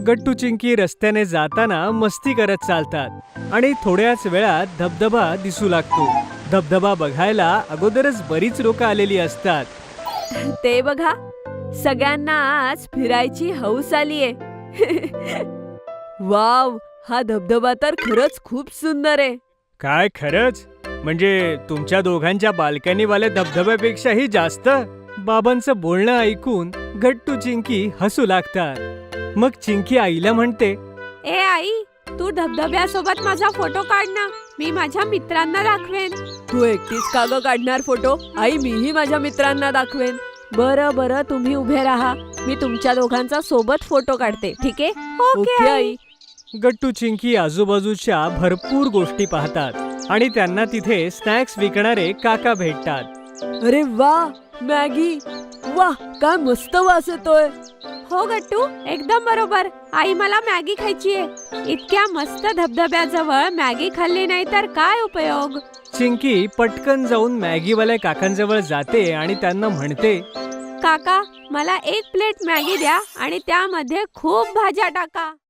गट्टू चिंकी रस्त्याने जाताना मस्ती करत चालतात आणि थोड्याच वेळात धबधबा दिसू लागतो. धबधबा बघायला अगोदरच बरीच लोक आलेली असतात. ते बघा, सगळ्यांना आज फिरायची हौस आलीये. वाव, हा धबधबा तर खरंच खूप सुंदर आहे. काय खरंच? म्हणजे तुमच्या दोघांच्या बाल्कनीवाल्या धबधब्यापेक्षाही जास्त? बाबांचं बोलणं ऐकून गट्टू चिंकी हसू लागतात. मग चिंकी आईला म्हणते, ए आई, तू धबधब्यासोबत माझा फोटो काढ ना, मी माझ्या मित्रांना दाखवेन. तू एकटीच का ग काढणार फोटो? आई, मीही माझ्या मित्रांना दाखवेन. बरं बरं, तुम्ही उभे राहा, मी तुमच्या दोघांचा सोबत फोटो काढते, ठीक आहे? Okay I. गट्टू चिंकी आजूबाजूच्या भरपूर गोष्टी पाहतात आणि त्यांना तिथे स्नॅक्स विकणारे काका भेटतात. अरे वा, मॅगी! वा, काय मस्त वास येतोय. हो गट्टू, एकदम बरोबर. आई, मला मॅगी खायची आहे. इतक्या मस्त धबधब्याजवळ मॅगी खाल्ली नाही तर काय उपयोग. चिंकी पटकन जाऊन मॅगीवाल्या काकांजवळ जाते आणि त्यांना म्हणते, काका, मला 1 प्लेट मॅगी द्या आणि त्यामध्ये खूप भाज्या टाका.